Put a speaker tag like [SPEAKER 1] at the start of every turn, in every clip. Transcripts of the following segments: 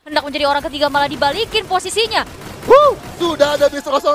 [SPEAKER 1] hendak menjadi orang ketiga malah dibalikin posisinya.
[SPEAKER 2] Sudah ada bis 05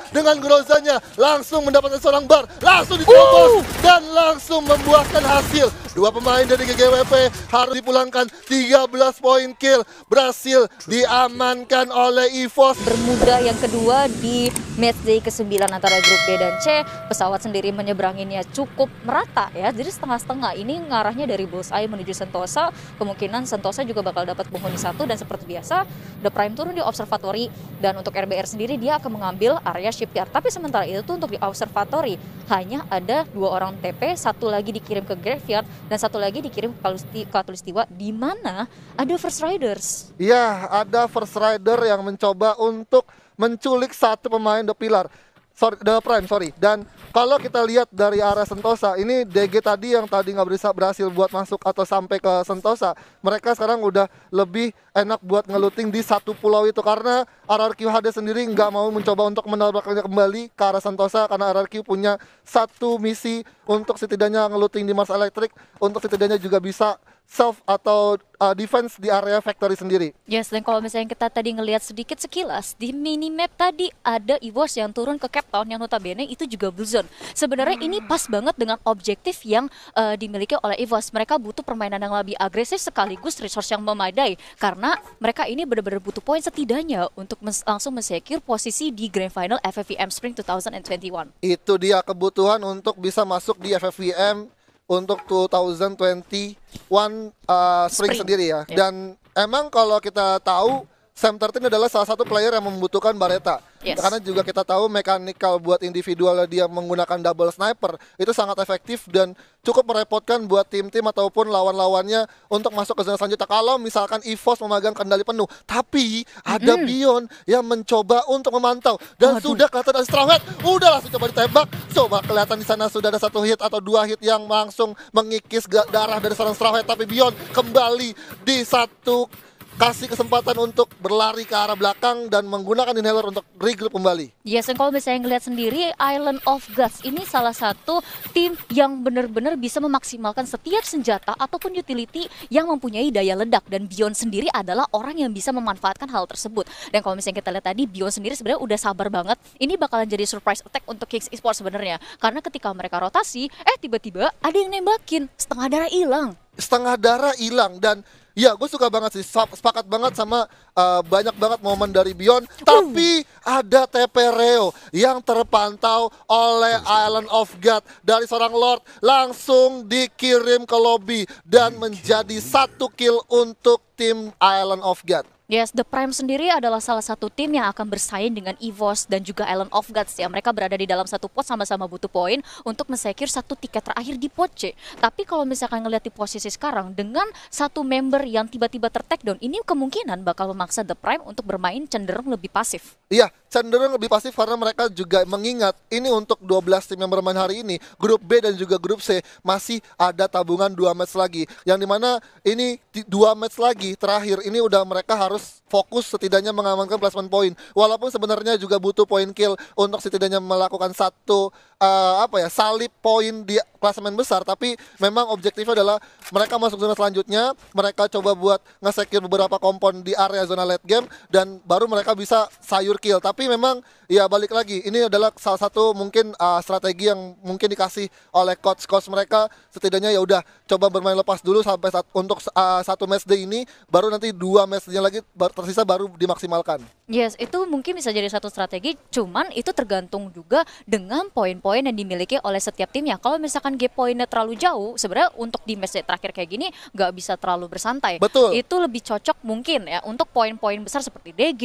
[SPEAKER 2] dengan Grozanya langsung mendapatkan seorang bar, langsung diterobos dan langsung membuahkan hasil. Dua pemain dari GGWP harus dipulangkan, 13 poin kill berhasil diamankan oleh EVOS.
[SPEAKER 1] Bermuda yang kedua di matchday ke-9 antara grup B dan C. Pesawat sendiri menyeberanginya cukup merata ya, jadi setengah-setengah. Ini ngarahnya dari Bullseye menuju Sentosa. Kemungkinan Sentosa juga bakal dapat penghuni satu, dan seperti biasa The Prime turun di observatory, dan untuk RBR sendiri dia akan mengambil area shipyard. Tapi sementara itu tuh untuk di observatory hanya ada 2 orang TP, satu lagi dikirim ke graveyard dan satu lagi dikirim ke Katulistiwa, di mana ada First Riders.
[SPEAKER 2] Ya, ada First Rider yang mencoba untuk menculik satu pemain The Prime. Dan kalau kita lihat dari arah Sentosa, ini DG tadi yang tadi nggak bisa berhasil buat masuk atau sampai ke Sentosa, mereka sekarang udah lebih enak buat ngeluting di satu pulau itu, karena RRQ HD sendiri nggak mau mencoba untuk menabraknya kembali ke arah Sentosa, karena RRQ punya satu misi untuk setidaknya ngeluting di Mars Electric, untuk setidaknya juga bisa self atau defense di area factory sendiri.
[SPEAKER 1] Yes, dan kalau misalnya kita tadi ngelihat sedikit sekilas di minimap tadi ada EVOS yang turun ke Cape Town yang notabene itu juga blue zone. Sebenarnya ini pas banget dengan objektif yang dimiliki oleh EVOS. Mereka butuh permainan yang lebih agresif sekaligus resource yang memadai, karena mereka ini benar-benar butuh poin setidaknya untuk langsung men-secure posisi di Grand Final FFVM Spring 2021.
[SPEAKER 2] Itu dia kebutuhan untuk bisa masuk di FFVM untuk 2021 Spring sendiri ya. Dan emang kalau kita tahu Sam 13 adalah salah satu player yang membutuhkan Baretta.
[SPEAKER 1] Yes.
[SPEAKER 2] Karena juga kita tahu mekanikal buat individual dia menggunakan double sniper itu sangat efektif dan cukup merepotkan buat tim-tim ataupun lawan-lawannya untuk masuk ke zona selanjutnya kalau misalkan EVOS memegang kendali penuh. Tapi ada Bion yang mencoba untuk memantau dan sudah kelihatan ada Straw Hat, udah langsung coba ditembak. Coba kelihatan di sana sudah ada 1 hit atau 2 hit yang langsung mengikis darah dari seorang Straw Hat, tapi Bion kembali di satu kasih kesempatan untuk berlari ke arah belakang dan menggunakan inhaler untuk regroup kembali.
[SPEAKER 1] Yes, dan kalau misalnya ngelihat sendiri Island of Gods ini salah satu tim yang benar-benar bisa memaksimalkan setiap senjata ataupun utility yang mempunyai daya ledak, dan Bion sendiri adalah orang yang bisa memanfaatkan hal tersebut. Dan kalau misalnya kita lihat tadi Bion sendiri sebenarnya udah sabar banget. Ini bakalan jadi surprise attack untuk Kings Esports sebenarnya, karena ketika mereka rotasi, tiba-tiba ada yang nembakin, setengah darah hilang. Dan ya, gue suka banget sih, sepakat banget sama banyak banget momen dari Bion. Tapi ada TP Reo yang terpantau oleh Island of God dari seorang Lord, langsung dikirim ke lobby dan menjadi 1 kill untuk tim Island of God. Yes, The Prime sendiri adalah salah satu tim yang akan bersaing dengan EVOS dan juga Island of Gods ya. Mereka berada di dalam satu pot, sama-sama butuh poin untuk men-secure 1 tiket terakhir di pot C. Tapi kalau misalkan ngelihat di posisi sekarang dengan 1 member yang tiba-tiba ter-takedown, ini kemungkinan bakal memaksa The Prime untuk bermain cenderung lebih pasif.
[SPEAKER 2] Iya, cenderung lebih pasif karena mereka juga mengingat ini untuk 12 tim yang bermain hari ini, grup B dan juga grup C masih ada tabungan 2 match lagi, yang dimana ini 2 match lagi terakhir ini udah mereka harus fokus setidaknya mengamankan placement point, walaupun sebenarnya juga butuh poin kill untuk setidaknya melakukan satu salib poin di klasemen besar. Tapi memang objektifnya adalah mereka masuk zona selanjutnya, mereka coba buat nge-secure beberapa kompon di area zona late game dan baru mereka bisa sayur kill. Tapi memang ya balik lagi, ini adalah salah satu mungkin strategi yang mungkin dikasih oleh coach mereka, setidaknya ya udah coba bermain lepas dulu sampai untuk 1 match day ini, baru nanti 2 match day lagi tersisa baru dimaksimalkan.
[SPEAKER 1] Yes, itu mungkin bisa jadi satu strategi, cuman itu tergantung juga dengan poin-poin yang dimiliki oleh setiap timnya. Kalau misalkan gap poinnya terlalu jauh, sebenarnya untuk di match terakhir kayak gini nggak bisa terlalu bersantai.
[SPEAKER 2] Betul.
[SPEAKER 1] Itu lebih cocok mungkin ya untuk poin-poin besar seperti DG,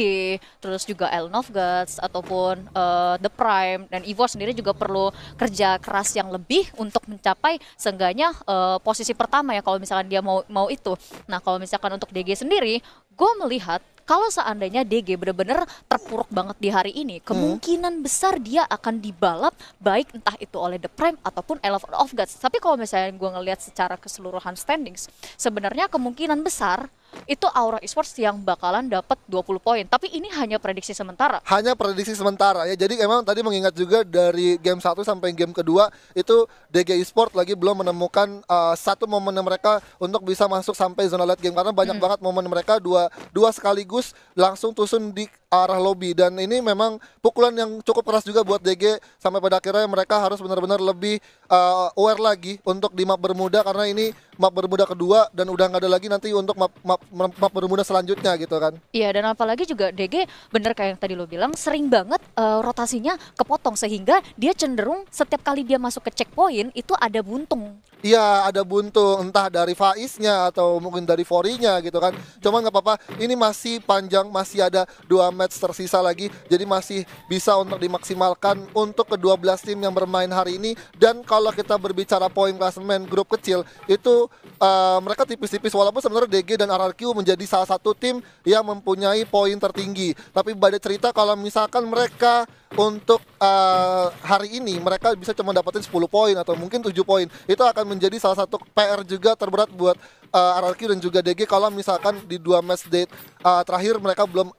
[SPEAKER 1] terus juga Island of Gods ataupun The Prime, dan EVOS sendiri juga perlu kerja keras yang lebih untuk mencapai seenggaknya posisi pertama ya kalau misalkan dia mau itu. Nah, kalau misalkan untuk DG sendiri, gue melihat kalau seandainya DG benar-benar terpuruk banget di hari ini, kemungkinan besar dia akan dibalap baik entah itu oleh The Prime ataupun Island of Gods. Tapi kalau misalnya gue ngelihat secara keseluruhan standings, sebenarnya kemungkinan besar itu Aura Esports yang bakalan dapat 20 poin. Tapi ini hanya prediksi sementara.
[SPEAKER 2] Hanya prediksi sementara ya. Jadi emang tadi mengingat juga dari game 1 sampai game kedua itu DG Esports lagi belum menemukan satu momen mereka untuk bisa masuk sampai zona late game, karena banyak banget momen mereka dua sekaligus langsung tusun di arah lobby, dan ini memang pukulan yang cukup keras juga buat DG sampai pada akhirnya mereka harus benar-benar lebih aware lagi untuk di map Bermuda, karena ini map Bermuda kedua dan udah nggak ada lagi nanti untuk map Bermuda selanjutnya gitu kan.
[SPEAKER 1] Iya, dan apalagi juga DG bener kayak yang tadi lo bilang sering banget rotasinya kepotong, sehingga dia cenderung setiap kali dia masuk ke checkpoint itu ada buntung.
[SPEAKER 2] Iya, ada buntu entah dari Faiznya atau mungkin dari Forinya gitu kan. Cuman nggak apa-apa, ini masih panjang, masih ada 2 match tersisa lagi, jadi masih bisa untuk dimaksimalkan untuk ke-12 tim yang bermain hari ini. Dan kalau kita berbicara poin klasemen grup kecil itu mereka tipis-tipis, walaupun sebenarnya DG dan RRQ menjadi salah satu tim yang mempunyai poin tertinggi. Tapi pada cerita kalau misalkan mereka untuk hari ini mereka bisa cuma dapetin 10 poin atau mungkin 7 poin, itu akan menjadi salah satu PR juga terberat buat RRQ dan juga DG kalau misalkan di 2 match date terakhir mereka belum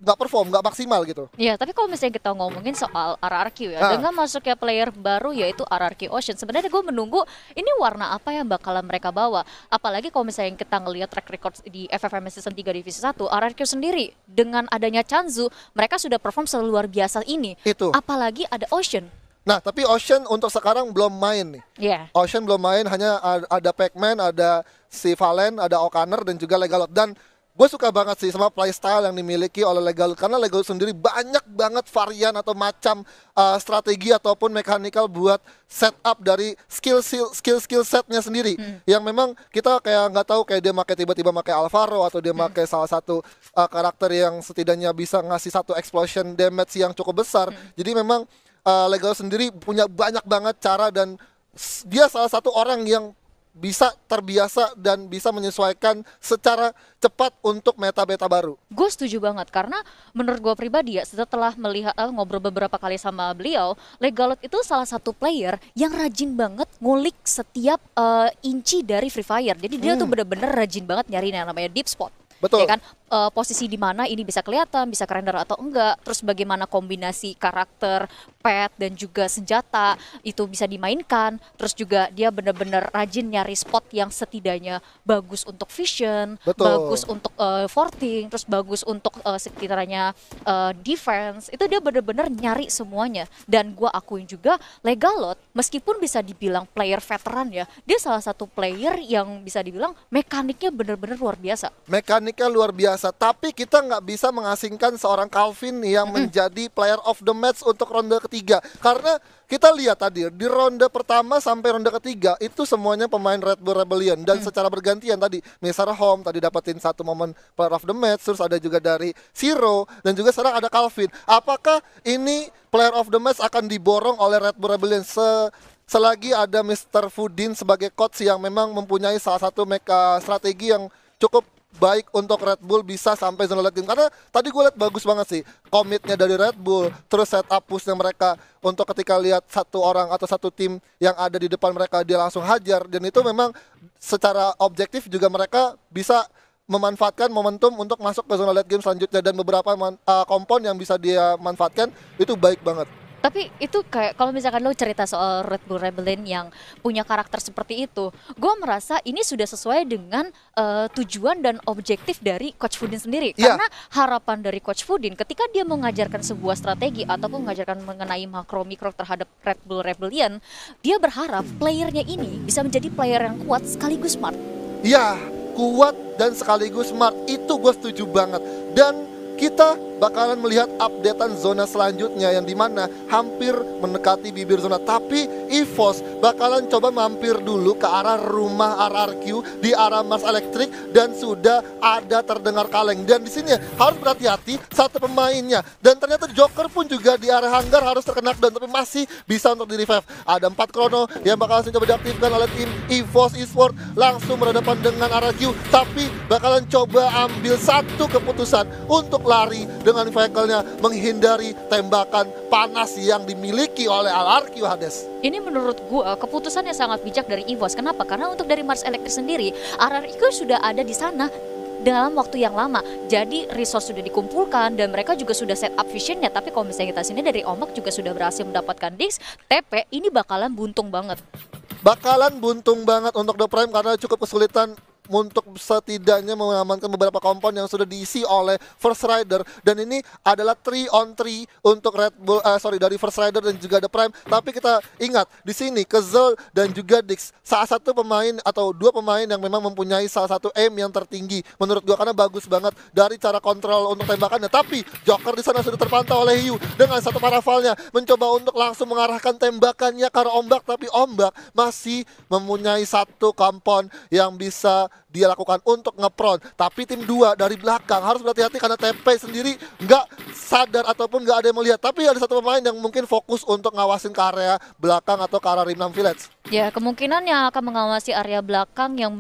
[SPEAKER 2] nggak perform, nggak maksimal gitu.
[SPEAKER 1] Iya, tapi kalau misalnya kita ngomongin soal RRQ ya, dengan masuknya player baru yaitu RRQ Ocean, sebenarnya gue menunggu ini warna apa yang bakalan mereka bawa. Apalagi kalau misalnya kita ngelihat track record di FFM Season 3 Divisi 1, RRQ sendiri dengan adanya Chanzu, mereka sudah perform seluar biasa ini.
[SPEAKER 2] Itu.
[SPEAKER 1] Apalagi ada Ocean.
[SPEAKER 2] Nah, tapi Ocean untuk sekarang belum main nih.
[SPEAKER 1] Iya.
[SPEAKER 2] Ocean belum main, hanya ada Pac-Man, ada si Valen, ada O'Connor dan juga Legalot. Dan gue suka banget sih sama playstyle yang dimiliki oleh Legalot, karena Legalot sendiri banyak banget varian atau macam strategi ataupun mechanical buat setup dari skill setnya sendiri, yang memang kita kayak nggak tahu, kayak dia tiba-tiba pakai Alvaro atau dia pakai salah satu karakter yang setidaknya bisa ngasih satu explosion damage yang cukup besar. Jadi memang Legalot sendiri punya banyak banget cara, dan dia salah satu orang yang bisa terbiasa dan bisa menyesuaikan secara cepat untuk meta-meta baru.
[SPEAKER 1] Gue setuju banget, karena menurut gue pribadi ya, setelah melihat ngobrol beberapa kali sama beliau, Legalot itu salah satu player yang rajin banget ngulik setiap inci dari Free Fire. Jadi dia tuh bener-bener rajin banget nyari yang namanya deep spot.
[SPEAKER 2] Betul.
[SPEAKER 1] Ya kan, posisi di mana ini bisa kelihatan, bisa kerender atau enggak, terus bagaimana kombinasi karakter, pet dan juga senjata itu bisa dimainkan. Terus juga dia benar-benar rajin nyari spot yang setidaknya bagus untuk vision,
[SPEAKER 2] Betul.
[SPEAKER 1] bagus untuk forting, terus bagus untuk sekiranya defense. Itu dia benar-benar nyari semuanya. Dan gua akuin juga Legalot meskipun bisa dibilang player veteran ya, dia salah satu player yang bisa dibilang mekaniknya benar-benar luar biasa.
[SPEAKER 2] Mekaniknya luar biasa, tapi kita nggak bisa mengasingkan seorang Calvin yang menjadi player of the match untuk ronde ketiga. Karena kita lihat tadi di ronde pertama sampai ronde ketiga itu semuanya pemain Red Bull Rebellion, dan secara bergantian tadi Mr. Home tadi dapetin satu momen player of the match, terus ada juga dari Zero, dan juga sekarang ada Calvin. Apakah ini player of the match akan diborong oleh Red Bull Rebellion selagi ada Mr. Foodin sebagai coach yang memang mempunyai salah satu strategi yang cukup baik untuk Red Bull bisa sampai zona late game. Karena tadi gue lihat bagus banget sih komitnya dari Red Bull, terus setup pushnya mereka untuk ketika lihat satu orang atau satu tim yang ada di depan mereka dia langsung hajar, dan itu memang secara objektif juga mereka bisa memanfaatkan momentum untuk masuk ke zona late game selanjutnya, dan beberapa kompon yang bisa dia manfaatkan itu baik banget.
[SPEAKER 1] Tapi itu kayak kalau misalkan lo cerita soal Red Bull Rebellion yang punya karakter seperti itu, gue merasa ini sudah sesuai dengan tujuan dan objektif dari Coach Foodin sendiri. Karena harapan dari Coach Foodin ketika dia mengajarkan sebuah strategi ataupun mengajarkan mengenai makro-mikro terhadap Red Bull Rebellion, dia berharap playernya ini bisa menjadi player yang kuat sekaligus smart.
[SPEAKER 2] Ya, kuat dan sekaligus smart, itu gue setuju banget. Dan kita bakalan melihat updatean zona selanjutnya yang dimana hampir mendekati bibir zona. Tapi EVOS bakalan coba mampir dulu ke arah rumah RRQ di arah Mars Electric, dan sudah ada terdengar kaleng. Dan di sini harus berhati-hati satu pemainnya. Dan ternyata Joker pun juga di area hanggar harus terkena down, tapi masih bisa untuk di revive. Ada 4 krono yang bakalan coba diaktifkan oleh tim EVOS Esports langsung berhadapan dengan RRQ, tapi bakalan coba ambil satu keputusan untuk lari dengan vehicle-nya menghindari tembakan panas yang dimiliki oleh RRQ Hades.
[SPEAKER 1] Ini menurut gua keputusan yang sangat bijak dari EVOS. Kenapa? Karena untuk dari Mars Electric sendiri, RRQ sudah ada di sana dalam waktu yang lama. Jadi resource sudah dikumpulkan dan mereka juga sudah set up visionnya. Tapi kalau misalnya kita sini dari Ombak juga sudah berhasil mendapatkan Dix, TP ini bakalan buntung banget.
[SPEAKER 2] Bakalan buntung banget untuk The Prime karena cukup kesulitan untuk setidaknya mengamankan beberapa kompon yang sudah diisi oleh First Rider, dan ini adalah 3 on 3 untuk Red Bull dari First Rider dan juga The Prime. Tapi kita ingat di sini Kezel dan juga Dix salah satu pemain atau dua pemain yang memang mempunyai salah satu aim yang tertinggi menurut gua karena bagus banget dari cara kontrol untuk tembakannya. Tapi Joker di sana sudah terpantau oleh Hiu dengan satu paravalnya mencoba untuk langsung mengarahkan tembakannya ke arah Ombak, tapi Ombak masih mempunyai satu kompon yang bisa dia lakukan untuk ngepron. Tapi tim 2 dari belakang harus berhati-hati karena TP sendiri nggak sadar ataupun nggak ada yang melihat. Tapi ada satu pemain yang mungkin fokus untuk ngawasin ke area belakang atau ke arah Rimnam Village.
[SPEAKER 1] Ya, kemungkinan yang akan mengawasi area belakang yang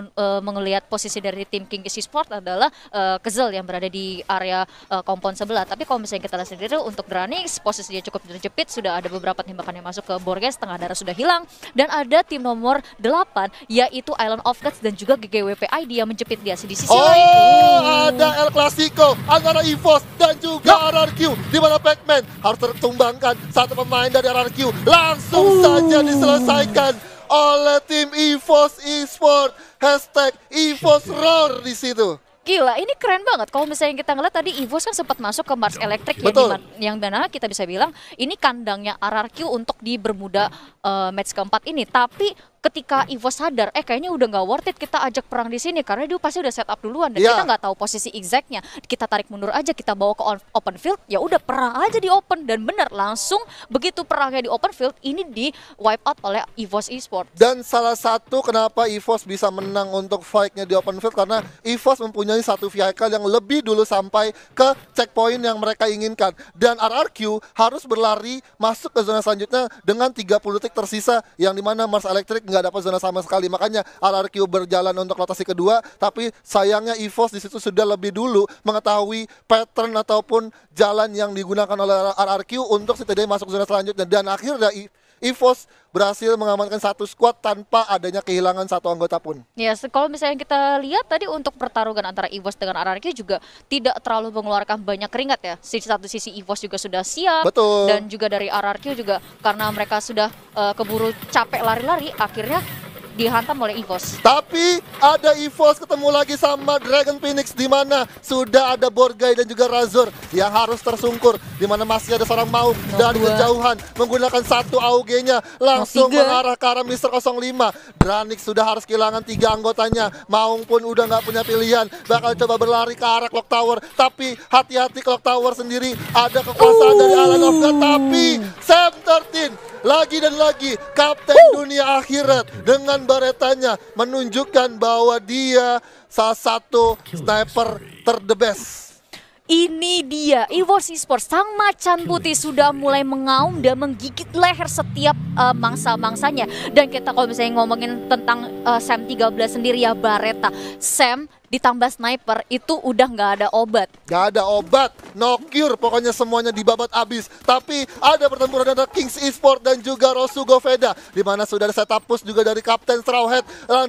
[SPEAKER 1] melihat posisi dari tim King Esport adalah Kezel yang berada di area kompon sebelah. Tapi kalau misalnya kita lihat sendiri untuk Dranix, posisinya cukup terjepit, sudah ada beberapa tembakan yang masuk ke Borges, tengah darah sudah hilang, dan ada tim nomor 8 yaitu Island of Gods dan juga GGWP ID yang menjepit dia di sisi lain.
[SPEAKER 2] Ada El Clasico antara EVOS dan juga RRQ, di mana Pac-Man harus tertumbangkan satu pemain dari RRQ, langsung saja diselesaikan oleh tim EVOS Esport. Hashtag EVOS Roar di situ.
[SPEAKER 1] Gila, ini keren banget. Kalau misalnya kita ngeliat tadi EVOS kan sempat masuk ke Mars Electric yang mana kita bisa bilang ini kandangnya RRQ untuk di Bermuda match keempat ini. Tapi ketika EVOS sadar, kayaknya udah nggak worth it kita ajak perang di sini karena dia pasti udah set up duluan dan kita nggak tahu posisi exactnya. Kita tarik mundur aja, kita bawa ke open field, ya udah perang aja di open, dan bener langsung begitu perangnya di open field ini di wipe out oleh EVOS Esport.
[SPEAKER 2] Dan salah satu kenapa EVOS bisa menang untuk fight-nya di open field karena EVOS mempunyai satu vehicle yang lebih dulu sampai ke checkpoint yang mereka inginkan, dan RRQ harus berlari masuk ke zona selanjutnya dengan 30 detik tersisa yang dimana Mars Electric nggak dapat zona sama sekali. Makanya RRQ berjalan untuk rotasi kedua, tapi sayangnya EVOS di situ sudah lebih dulu mengetahui pattern ataupun jalan yang digunakan oleh RRQ untuk setidaknya masuk zona selanjutnya, dan akhirnya EVOS berhasil mengamankan satu squad tanpa adanya kehilangan satu anggota pun.
[SPEAKER 1] Ya, kalau misalnya kita lihat tadi untuk pertarungan antara EVOS dengan RRQ juga tidak terlalu mengeluarkan banyak keringat ya. Di satu sisi EVOS juga sudah siap.
[SPEAKER 2] Betul.
[SPEAKER 1] Dan juga dari RRQ juga karena mereka sudah keburu capek lari-lari, akhirnya dihantam oleh EVOS.
[SPEAKER 2] Tapi ada EVOS ketemu lagi sama Dragon Phoenix, di mana sudah ada Borgai dan juga Razor yang harus tersungkur, di mana masih ada seorang Maung dari kejauhan menggunakan satu AUG-nya langsung mengarah ke arah Mr. 05. Dranix sudah harus kehilangan 3 anggotanya. Maung pun udah nggak punya pilihan, bakal coba berlari ke arah Clock Tower. Tapi hati-hati, Clock Tower sendiri ada kekuasaan dari Island of God. Tapi Sam 13 lagi dan lagi kapten dunia akhirat dengan baretanya menunjukkan bahwa dia salah satu sniper the best.
[SPEAKER 1] Ini dia, EVOS Esports, sang macan putih sudah mulai mengaum dan menggigit leher setiap mangsa-mangsanya. Dan kita kalau misalnya ngomongin tentang Sam 13 sendiri ya, Bareta, Sam ditambah sniper itu udah nggak ada obat.
[SPEAKER 2] Nggak ada obat, no cure, pokoknya semuanya dibabat abis. Tapi ada pertempuran antara Kings Esport dan juga Rosugo Veda, di mana sudah ada setup push juga dari Kapten Strawhead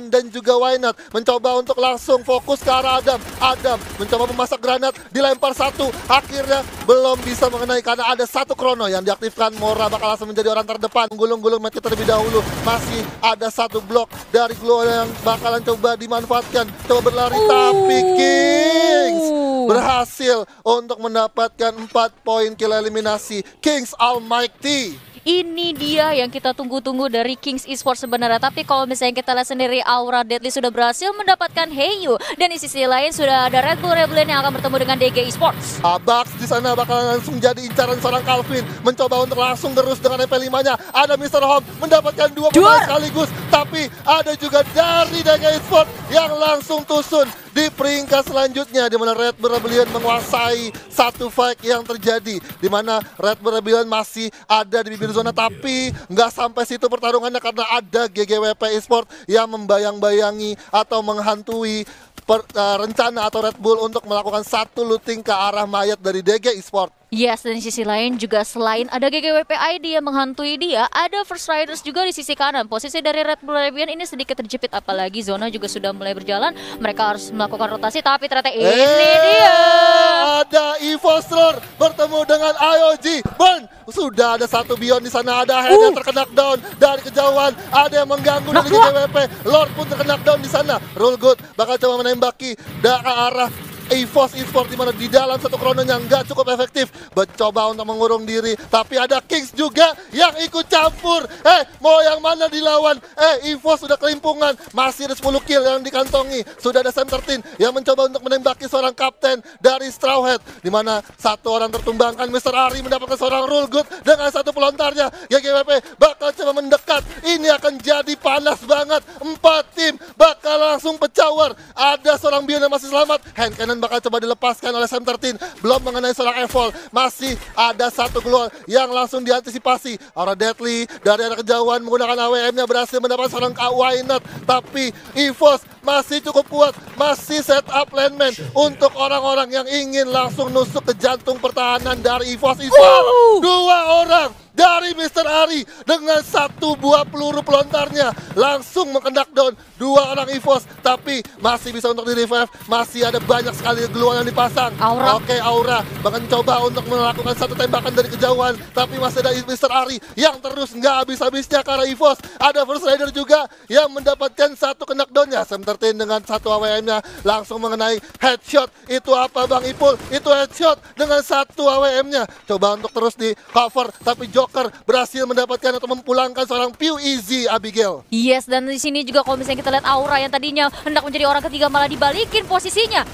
[SPEAKER 2] dan juga Wynut mencoba untuk langsung fokus ke arah Adam. Adam mencoba memasak granat, dilempar satu, akhirnya belum bisa mengenai karena ada satu krono yang diaktifkan. Mora bakal langsung menjadi orang terdepan, gulung-gulung match terlebih dahulu. Masih ada satu blok dari Glow yang bakalan coba dimanfaatkan, coba berlari. Tapi Kings berhasil untuk mendapatkan 4 poin kill eliminasi. Kings Almighty.
[SPEAKER 1] Ini dia yang kita tunggu-tunggu dari Kings Esports sebenarnya. Tapi kalau misalnya kita lihat sendiri, Aura Deadly sudah berhasil mendapatkan Heiyu, dan di sisi lain sudah ada Red Bull Rebellion yang akan bertemu dengan DG Esports.
[SPEAKER 2] Abax di sana bakal langsung jadi incaran seorang Calvin, mencoba untuk langsung terus dengan MP5-nya. Ada Mr. Home mendapatkan 2 pemain sekaligus, tapi ada juga dari DG Esports yang langsung tusun di peringkat selanjutnya, di mana Red Bull Rebellion menguasai satu fight yang terjadi, di mana Red Bull Rebellion masih ada di bibir zona, tapi nggak sampai situ pertarungannya karena ada GGWP Esport yang membayang-bayangi atau menghantui rencana atau Red Bull untuk melakukan satu looting ke arah mayat dari DG Esports.
[SPEAKER 1] Yes, dan di sisi lain juga selain ada GGWP ID yang menghantui dia, ada First Riders juga di sisi kanan. Posisi dari Red Bull Rebellion ini sedikit terjepit, apalagi zona juga sudah mulai berjalan. Mereka harus melakukan rotasi, tapi ternyata ini dia.
[SPEAKER 2] Ada EVOS Roar bertemu dengan IOG Burn. Sudah ada satu Beyond di sana, ada Head yang terkena down dari kejauhan, ada yang mengganggu dari GGWP. Lord pun terkena down di sana. Rule Good bakal coba menembaki ke arah EVOS Esports, di mana di dalam satu krononya nggak cukup efektif, mencoba untuk mengurung diri, tapi ada Kings juga yang ikut campur. Mau yang mana dilawan? EVOS sudah kelimpungan, masih ada 10 kill yang dikantongi. Sudah ada Sam 13 yang mencoba untuk menembaki seorang kapten dari Straw Hat, di mana satu orang tertumbangkan. Mr. Ari mendapatkan seorang Rule Good dengan satu pelontarnya. GGWP bakal coba mendekat. Ini akan jadi panas banget. 4 tim bakal langsung pecah war. Ada seorang Bion yang masih selamat. Hand cannon bakal coba dilepaskan oleh Sam 13, belum mengenai seorang Evol. Masih ada satu keluar yang langsung diantisipasi. Aura Deadly dari arah kejauhan menggunakan AWM-nya berhasil mendapat seorang Why Not, tapi EVOS masih cukup kuat, masih set up landman untuk orang-orang yang ingin langsung nusuk ke jantung pertahanan dari EVOS Esports. 2 orang dari Mr. Ari dengan satu buah peluru pelontarnya langsung mengendak down 2 orang EVOS, tapi masih bisa untuk di-revive. Masih ada banyak sekali geluan yang dipasang.
[SPEAKER 1] Aura.
[SPEAKER 2] Oke, Aura bahkan coba untuk melakukan satu tembakan dari kejauhan, tapi masih ada Mr. Ari yang terus nggak habis-habisnya ke arah EVOS. Ada First Rider juga yang mendapatkan satu knockdown-nya. Sam 13 dengan satu AWM-nya langsung mengenai headshot. Itu apa Bang Ipul? Itu headshot dengan satu AWM-nya. Coba untuk terus di cover, tapi Joker berhasil mendapatkan atau memulangkan seorang Pew Easy Abigail.
[SPEAKER 1] Yes, dan di sini juga kalau misalnya kita lihat Aura yang tadinya hendak menjadi orang ketiga malah dibalikin posisinya.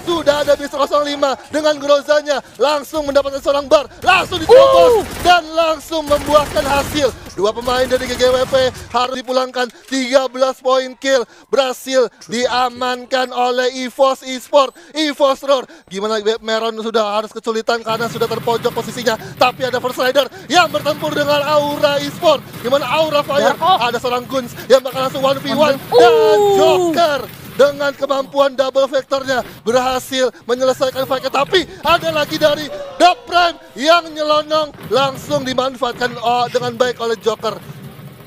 [SPEAKER 2] Sudah ada Mr. 05 dengan Grozanya langsung mendapatkan seorang bar, langsung diterobos dan langsung membuahkan hasil. 2 pemain dari GGWP harus dipulangkan. 13 poin kill berhasil diamankan oleh EVOS Esports. EVOS Roar, gimana Meron sudah harus kesulitan karena sudah terpojok posisinya, tapi ada First Rider yang bertempur dengan Aura Esports, gimana Aura Fire. Ada seorang Guns yang bakal langsung 1v1 dan Joker dengan kemampuan double vektornya berhasil menyelesaikan fight-nya, tapi ada lagi dari The Prime yang nyelonong langsung dimanfaatkan dengan baik oleh Joker.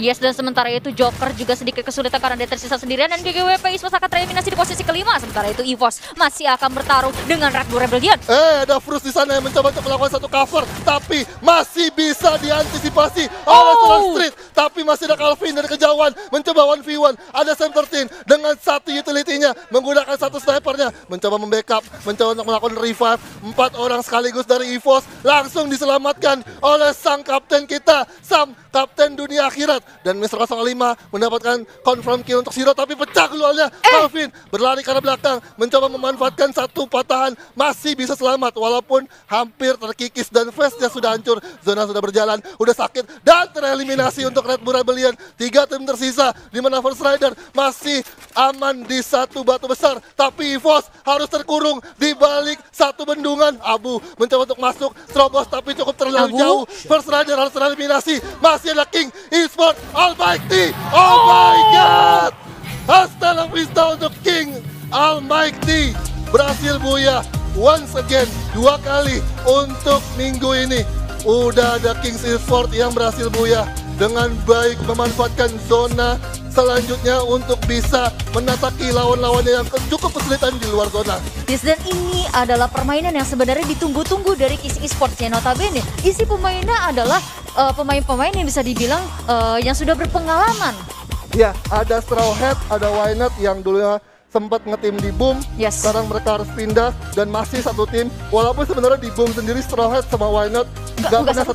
[SPEAKER 1] Yes, dan sementara itu Joker juga sedikit kesulitan karena dia tersisa sendirian dan GGWP Esports akan tereliminasi di posisi kelima. Sementara itu EVOS masih akan bertarung dengan Red Bull Rebellion.
[SPEAKER 2] Ada Frus di sana yang mencoba untuk melakukan satu cover, tapi masih bisa diantisipasi oleh seorang Street. Tapi masih ada Calvin dari kejauhan mencoba 1v1. Ada Sam 13 dengan satu utility-nya menggunakan satu snipernya, mencoba membackup, mencoba untuk melakukan revive. 4 orang sekaligus dari EVOS langsung diselamatkan oleh sang kapten kita, Sam, kapten dunia akhirat. Dan Mr. 05 mendapatkan confirm kill untuk Zero, tapi pecah keluarnya. Calvin berlari ke arah belakang, mencoba memanfaatkan satu patahan, masih bisa selamat walaupun hampir terkikis dan face-nya sudah hancur. Zona sudah berjalan, udah sakit dan tereliminasi untuk Red Bull Rebellion. 3 tim tersisa, di mana First Rider masih aman di satu batu besar, tapi EVOS harus terkurung di balik satu bendungan. Abu mencoba untuk masuk, terobos tapi cukup terlalu jauh. First Rider harus tereliminasi. Masih ada King Esports Almighty. Oh my god, hasta la vista untuk King Almighty. Berhasil buya once again, 2 kali untuk minggu ini. Udah ada King Esports yang berhasil buya dengan baik, memanfaatkan zona selanjutnya untuk bisa menataki lawan-lawannya yang cukup kesulitan di luar zona.
[SPEAKER 1] Yes, dan ini adalah permainan yang sebenarnya ditunggu-tunggu dari King Esports ya. Notabene isi pemainnya adalah pemain-pemain yang bisa dibilang yang sudah berpengalaman.
[SPEAKER 2] Ya, ada Straw Hat, ada Why Not yang dulunya sempat ngetim di Boom. Sekarang mereka harus pindah dan masih satu tim. Walaupun sebenarnya di Boom sendiri Straw Hat sama Why Not gak pernah satu